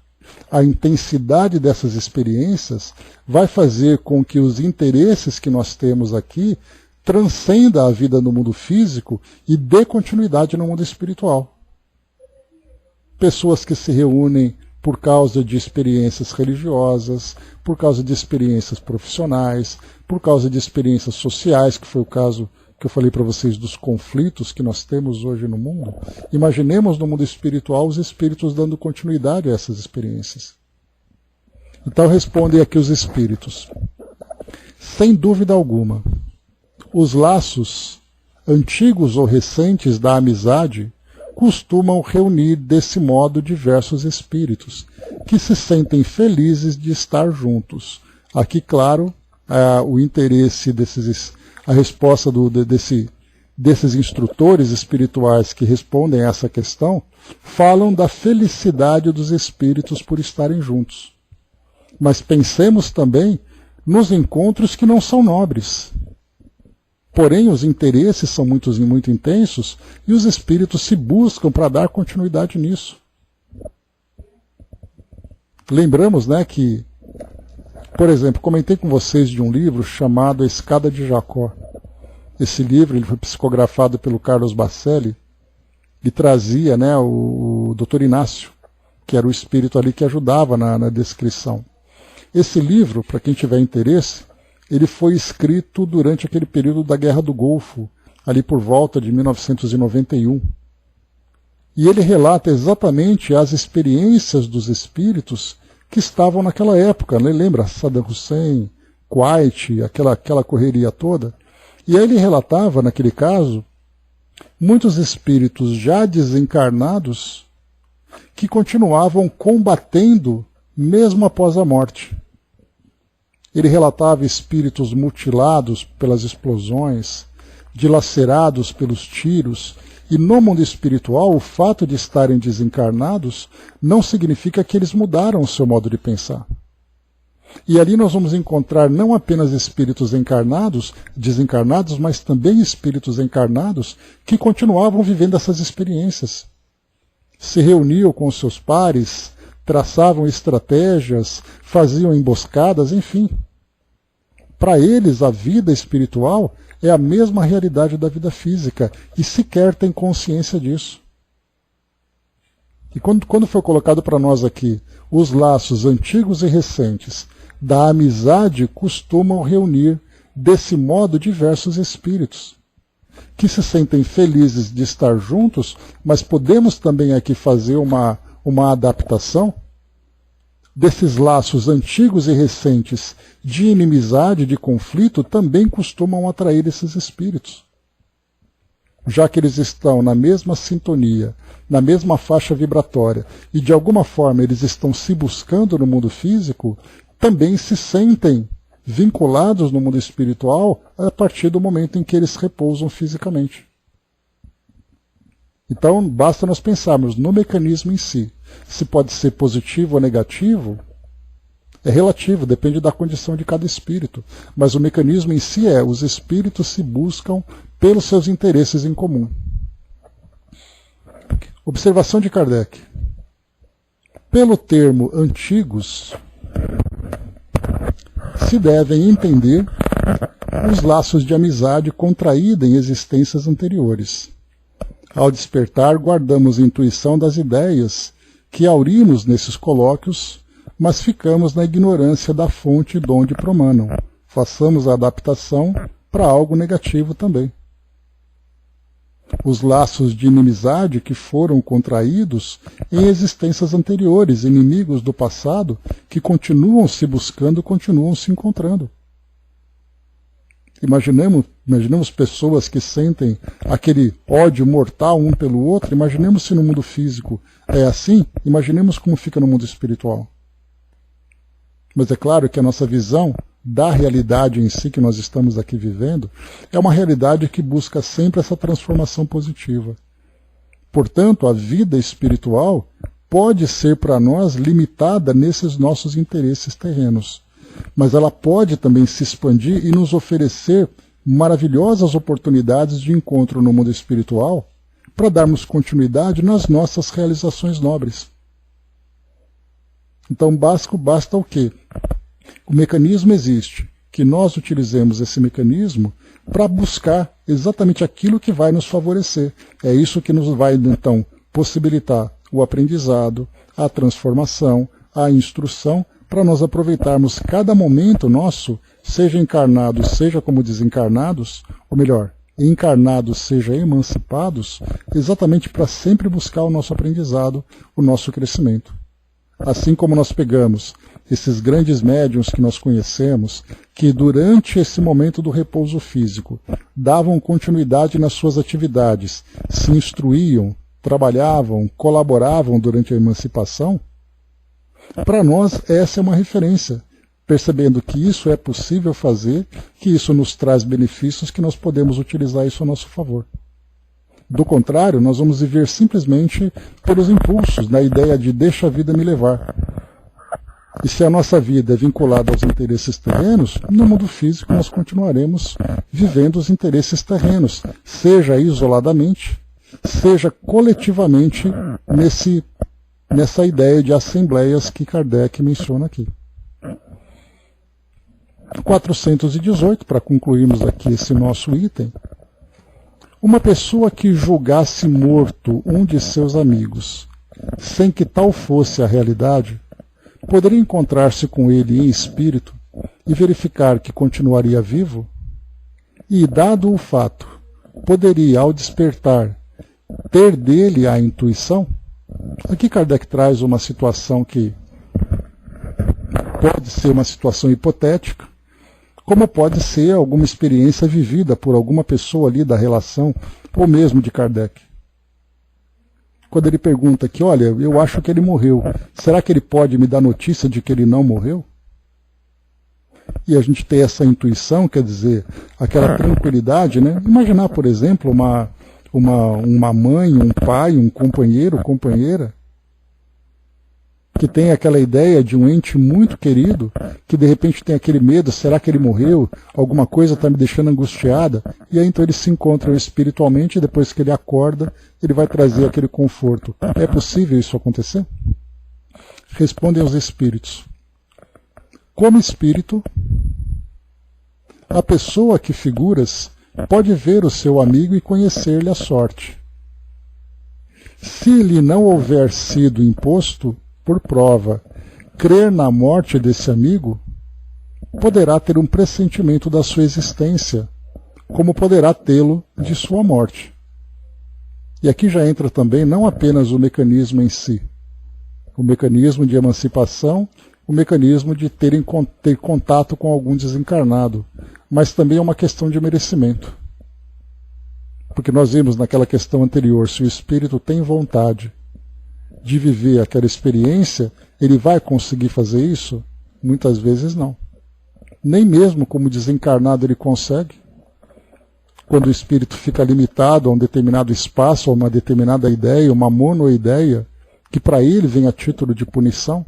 a intensidade dessas experiências vai fazer com que os interesses que nós temos aqui transcenda a vida no mundo físico e dê continuidade no mundo espiritual. Pessoas que se reúnem por causa de experiências religiosas, por causa de experiências profissionais, por causa de experiências sociais, que foi o caso que eu falei para vocês dos conflitos que nós temos hoje no mundo. Imaginemos no mundo espiritual os espíritos dando continuidade a essas experiências. Então respondem aqui os espíritos. Sem dúvida alguma, os laços antigos ou recentes da amizade costumam reunir desse modo diversos espíritos, que se sentem felizes de estar juntos. Aqui, claro, o interesse a resposta desses instrutores espirituais que respondem a essa questão falam da felicidade dos espíritos por estarem juntos. Mas pensemos também nos encontros que não são nobres. Porém, os interesses são muito intensos e os espíritos se buscam para dar continuidade nisso. Lembramos, né, que, por exemplo, comentei com vocês de um livro chamado A Escada de Jacó. Esse livro ele foi psicografado pelo Carlos Bacelli e trazia, né, o Dr. Inácio, que era o espírito ali que ajudava na descrição. Esse livro, para quem tiver interesse, ele foi escrito durante aquele período da Guerra do Golfo, ali por volta de 1991. E ele relata exatamente as experiências dos espíritos que estavam naquela época. Né? Lembra Saddam Hussein, Kuwait, aquela correria toda? E aí ele relatava, naquele caso, muitos espíritos já desencarnados que continuavam combatendo mesmo após a morte. Ele relatava espíritos mutilados pelas explosões, dilacerados pelos tiros, e no mundo espiritual o fato de estarem desencarnados não significa que eles mudaram o seu modo de pensar. E ali nós vamos encontrar não apenas espíritos desencarnados, mas também espíritos encarnados que continuavam vivendo essas experiências. Se reuniam com seus pares, traçavam estratégias, faziam emboscadas, enfim. Para eles, a vida espiritual é a mesma realidade da vida física e sequer têm consciência disso. E quando foi colocado para nós aqui os laços antigos e recentes da amizade, costumam reunir desse modo diversos espíritos que se sentem felizes de estar juntos, mas podemos também aqui fazer uma adaptação desses laços antigos e recentes de inimizade, de conflito, também costumam atrair esses espíritos. Já que eles estão na mesma sintonia, na mesma faixa vibratória, e de alguma forma eles estão se buscando no mundo físico, também se sentem vinculados no mundo espiritual a partir do momento em que eles repousam fisicamente. Então, basta nós pensarmos no mecanismo em si. Se pode ser positivo ou negativo, é relativo, depende da condição de cada espírito. Mas o mecanismo em si é, os espíritos se buscam pelos seus interesses em comum. Observação de Kardec. Pelo termo antigos, se devem entender os laços de amizade contraídos em existências anteriores. Ao despertar, guardamos intuição das ideias que aurimos nesses colóquios, mas ficamos na ignorância da fonte de onde promanam. Façamos a adaptação para algo negativo também. Os laços de inimizade que foram contraídos em existências anteriores, inimigos do passado, que continuam se buscando, continuam se encontrando. Imaginemos pessoas que sentem aquele ódio mortal um pelo outro. Imaginemos se no mundo físico é assim, imaginemos como fica no mundo espiritual. Mas é claro que a nossa visão da realidade em si que nós estamos aqui vivendo é uma realidade que busca sempre essa transformação positiva. Portanto, a vida espiritual pode ser para nós limitada nesses nossos interesses terrenos. Mas ela pode também se expandir e nos oferecer maravilhosas oportunidades de encontro no mundo espiritual para darmos continuidade nas nossas realizações nobres. Então basta o quê? O mecanismo existe, que nós utilizemos esse mecanismo para buscar exatamente aquilo que vai nos favorecer. É isso que nos vai, então, possibilitar o aprendizado, a transformação, a instrução, para nós aproveitarmos cada momento nosso, seja encarnados, seja como desencarnados, ou melhor, encarnados, seja emancipados, exatamente para sempre buscar o nosso aprendizado, o nosso crescimento. Assim como nós pegamos esses grandes médiuns que nós conhecemos, que durante esse momento do repouso físico davam continuidade nas suas atividades, se instruíam, trabalhavam, colaboravam durante a emancipação, para nós essa é uma referência percebendo que isso é possível fazer, que isso nos traz benefícios, que nós podemos utilizar isso a nosso favor. Do contrário, nós vamos viver simplesmente pelos impulsos, na ideia de deixa a vida me levar. E se a nossa vida é vinculada aos interesses terrenos, no mundo físico nós continuaremos vivendo os interesses terrenos, seja isoladamente, seja coletivamente nessa ideia de assembleias que Kardec menciona aqui. 418, para concluirmos aqui esse nosso item. Uma pessoa que julgasse morto um de seus amigos, sem que tal fosse a realidade, poderia encontrar-se com ele em espírito e verificar que continuaria vivo? E, dado o fato, poderia, ao despertar, ter dele a intuição? Aqui Kardec traz uma situação que pode ser uma situação hipotética, como pode ser alguma experiência vivida por alguma pessoa ali da relação, ou mesmo de Kardec. Quando ele pergunta aqui, olha, eu acho que ele morreu, será que ele pode me dar notícia de que ele não morreu? E a gente ter essa intuição, quer dizer, aquela tranquilidade, né? Imaginar, por exemplo, uma mãe, um pai, um companheiro, companheira, que tem aquela ideia de um ente muito querido, que de repente tem aquele medo, será que ele morreu? Alguma coisa está me deixando angustiada? E aí então eles se encontram espiritualmente e depois que ele acorda, ele vai trazer aquele conforto. É possível isso acontecer? Respondem os espíritos. Como espírito, a pessoa que figuras pode ver o seu amigo e conhecer-lhe a sorte. Se lhe não houver sido imposto, por prova, crer na morte desse amigo, poderá ter um pressentimento da sua existência, como poderá tê-lo de sua morte. E aqui já entra também não apenas o mecanismo em si, o mecanismo de emancipação, o mecanismo de ter contato com algum desencarnado, mas também é uma questão de merecimento. Porque nós vimos naquela questão anterior, se o espírito tem vontade de viver aquela experiência, ele vai conseguir fazer isso? Muitas vezes não. Nem mesmo como desencarnado ele consegue. Quando o espírito fica limitado a um determinado espaço, a uma determinada ideia, uma monoideia, que para ele vem a título de punição.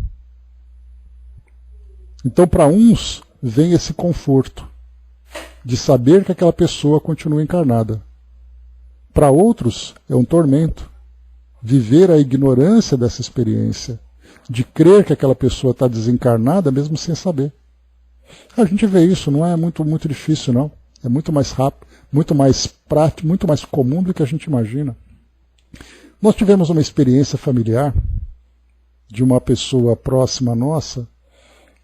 Então, para uns, vem esse conforto de saber que aquela pessoa continua encarnada. Para outros, é um tormento. Viver a ignorância dessa experiência, de crer que aquela pessoa está desencarnada mesmo sem saber. A gente vê isso, não é muito difícil não, é muito mais rápido, muito mais prático, muito mais comum do que a gente imagina. Nós tivemos uma experiência familiar de uma pessoa próxima nossa,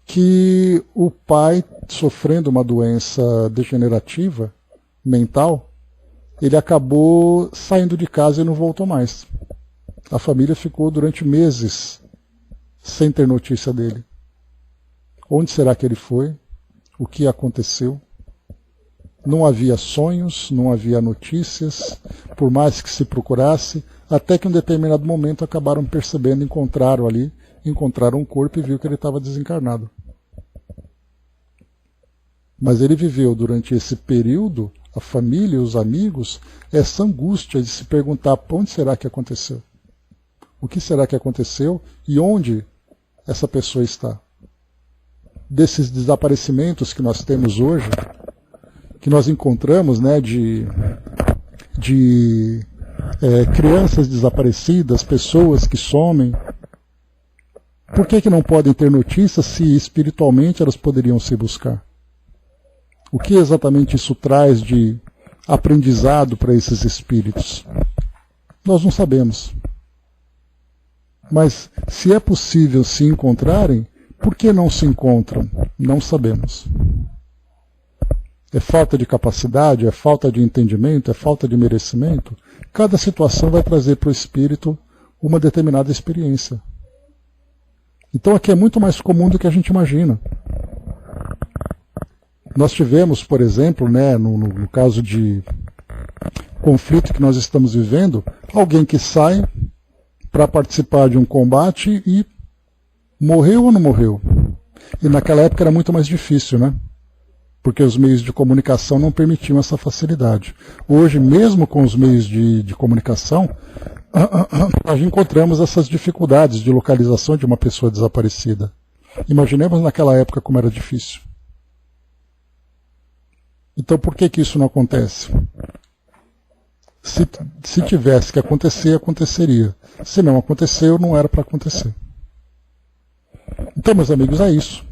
que o pai, sofrendo uma doença degenerativa, mental, ele acabou saindo de casa e não voltou mais. A família ficou durante meses sem ter notícia dele. Onde será que ele foi? O que aconteceu? Não havia sonhos, não havia notícias, por mais que se procurasse, até que em um determinado momento acabaram percebendo, encontraram um corpo e viu que ele estava desencarnado. Mas ele viveu durante esse período, a família e os amigos, essa angústia de se perguntar onde será que aconteceu? O que será que aconteceu e onde essa pessoa está? Desses desaparecimentos que nós temos hoje, que nós encontramos, né, de crianças desaparecidas, pessoas que somem, por que não podem ter notícias se espiritualmente elas poderiam se buscar? O que exatamente isso traz de aprendizado para esses espíritos? Nós não sabemos. Mas se é possível se encontrarem, por que não se encontram? Não sabemos. É falta de capacidade, é falta de entendimento, é falta de merecimento? Cada situação vai trazer para o espírito uma determinada experiência. Então aqui é muito mais comum do que a gente imagina. Nós tivemos, por exemplo, né, no caso de conflito que nós estamos vivendo, alguém que sai para participar de um combate e morreu ou não morreu? E naquela época era muito mais difícil, né? Porque os meios de comunicação não permitiam essa facilidade. Hoje, mesmo com os meios de comunicação, nós encontramos essas dificuldades de localização de uma pessoa desaparecida. Imaginemos naquela época como era difícil. Então por que isso não acontece? Se tivesse que acontecer, aconteceria. Se não aconteceu, não era para acontecer. Então, meus amigos, é isso.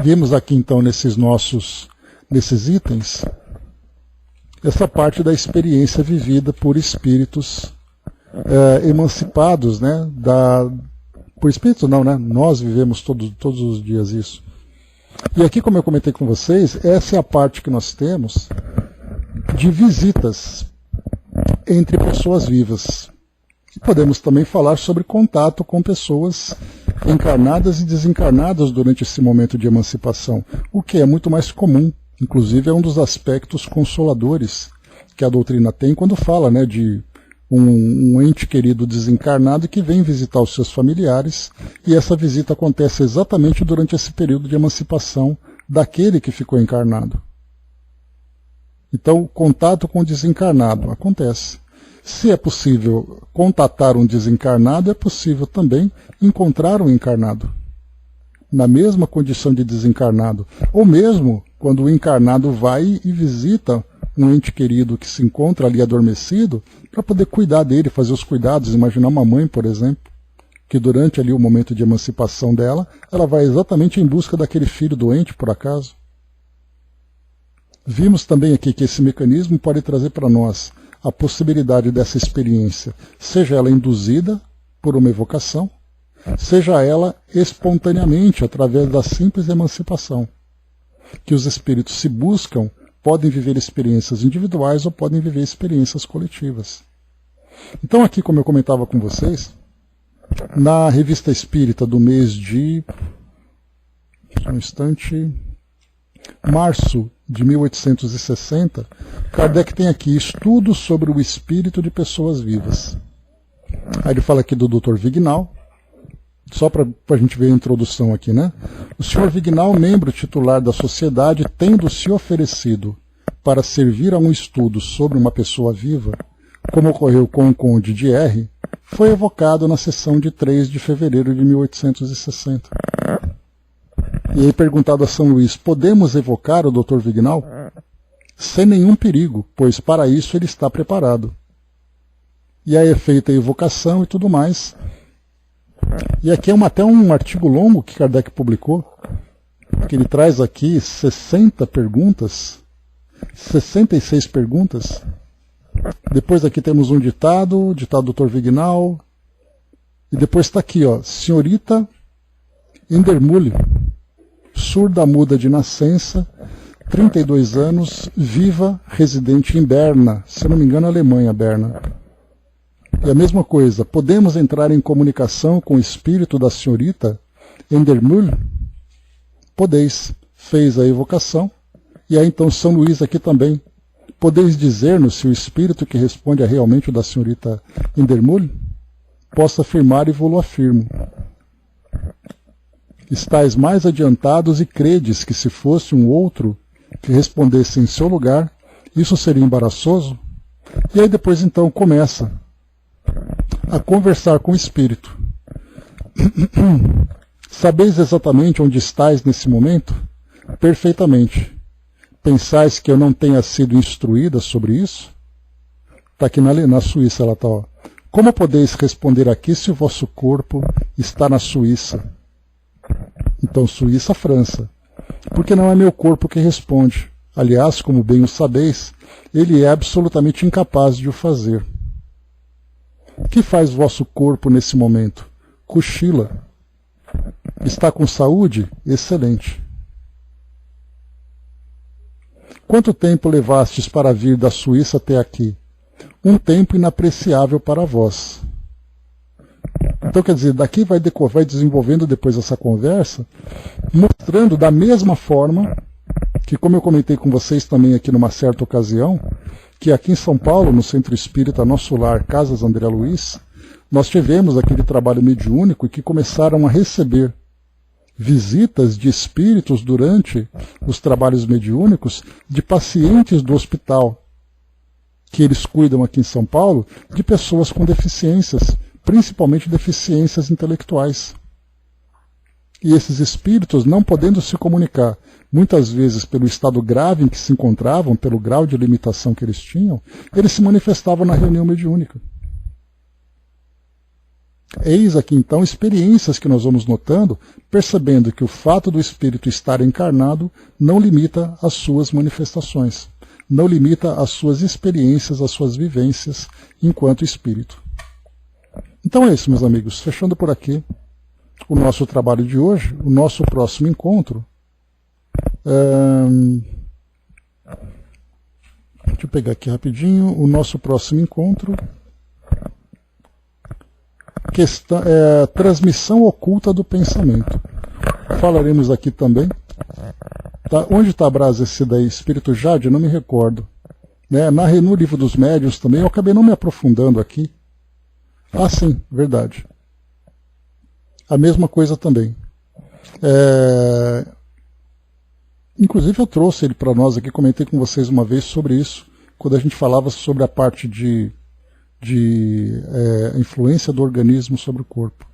Vimos aqui então nesses itens essa parte da experiência vivida por espíritos emancipados, né? Por espíritos não, né? Nós vivemos todos os dias isso. E aqui, como eu comentei com vocês, essa é a parte que nós temos de visitas entre pessoas vivas. E podemos também falar sobre contato com pessoas encarnadas e desencarnadas durante esse momento de emancipação, o que é muito mais comum. Inclusive é um dos aspectos consoladores que a doutrina tem quando fala, né, de um ente querido desencarnado que vem visitar os seus familiares, e essa visita acontece exatamente durante esse período de emancipação daquele que ficou encarnado. Então, o contato com o desencarnado acontece. Se é possível contatar um desencarnado, é possível também encontrar um encarnado, na mesma condição de desencarnado, ou mesmo quando o encarnado vai e visita um ente querido que se encontra ali adormecido, para poder cuidar dele, fazer os cuidados. Imaginar uma mãe, por exemplo, que durante ali o momento de emancipação dela, ela vai exatamente em busca daquele filho doente, por acaso. Vimos também aqui que esse mecanismo pode trazer para nós a possibilidade dessa experiência, seja ela induzida por uma evocação, seja ela espontaneamente, através da simples emancipação, que os espíritos se buscam, podem viver experiências individuais ou podem viver experiências coletivas. Então aqui, como eu comentava com vocês, na Revista Espírita do mês de março de 1860, Kardec tem aqui estudos sobre o espírito de pessoas vivas. Aí ele fala aqui do Dr. Vignal, só para a gente ver a introdução aqui, né? O Sr. Vignal, membro titular da sociedade, tendo se oferecido para servir a um estudo sobre uma pessoa viva, como ocorreu com o Conde de R., foi evocado na sessão de 3 de fevereiro de 1860. E aí perguntado a São Luís, podemos evocar o Dr. Vignal? Sem nenhum perigo, pois para isso ele está preparado. E aí é feita a evocação e tudo mais. E aqui é até um artigo longo que Kardec publicou, que ele traz aqui 60 perguntas, 66 perguntas. Depois aqui temos um ditado do Dr. Vignal. E depois está aqui, ó, senhorita Endermule, surda-muda de nascença, 32 anos, viva, residente em Berna, se não me engano, Alemanha, Berna. E a mesma coisa, podemos entrar em comunicação com o espírito da senhorita Endermule? Podeis. Fez a evocação. E aí então São Luís aqui também. Podeis dizer-nos se o espírito que responde é realmente o da senhorita Endermule? Posso afirmar e vou-lo afirmo. Estais mais adiantados e credes que se fosse um outro que respondesse em seu lugar, isso seria embaraçoso? E aí depois então começa a conversar com o espírito. Sabeis exatamente onde estais nesse momento? Perfeitamente. Pensais que eu não tenha sido instruída sobre isso? Está aqui na Suíça, ela está. Como podeis responder aqui se o vosso corpo está na Suíça? Então, Suíça, França. Porque não é meu corpo que responde. Aliás, como bem o sabeis, ele é absolutamente incapaz de o fazer. O que faz vosso corpo nesse momento? Cochila. Está com saúde? Excelente. Quanto tempo levastes para vir da Suíça até aqui? Um tempo inapreciável para vós. Então, quer dizer, daqui vai desenvolvendo depois essa conversa, mostrando da mesma forma que, como eu comentei com vocês também aqui numa certa ocasião, que aqui em São Paulo, no Centro Espírita Nosso Lar, Casas André Luiz, nós tivemos aquele trabalho mediúnico e que começaram a receber visitas de espíritos durante os trabalhos mediúnicos de pacientes do hospital que eles cuidam aqui em São Paulo, de pessoas com deficiências, principalmente deficiências intelectuais. E esses espíritos, não podendo se comunicar, muitas vezes pelo estado grave em que se encontravam, pelo grau de limitação que eles tinham, eles se manifestavam na reunião mediúnica. Eis aqui então experiências que nós vamos notando, percebendo que o fato do espírito estar encarnado não limita as suas manifestações, não limita as suas experiências, as suas vivências enquanto espírito. Então é isso, meus amigos, fechando por aqui o nosso trabalho de hoje, o nosso próximo encontro. Deixa eu pegar aqui rapidinho, o nosso próximo encontro. Transmissão oculta do pensamento. Falaremos aqui também. Tá, onde está a brasa esse daí? Espírito Jade? Não me recordo. No livro dos médiuns também, eu acabei não me aprofundando aqui. Ah, sim, verdade. A mesma coisa também. Inclusive eu trouxe ele para nós aqui, comentei com vocês uma vez sobre isso, quando a gente falava sobre a parte de influência do organismo sobre o corpo.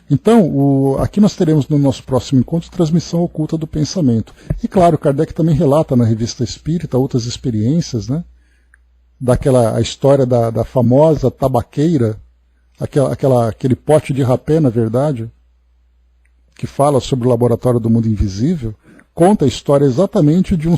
Então, aqui nós teremos no nosso próximo encontro transmissão oculta do pensamento. E claro, Kardec também relata na Revista Espírita outras experiências, né? A história da famosa tabaqueira, aquele pote de rapé, na verdade, que fala sobre o laboratório do mundo invisível, conta a história exatamente de um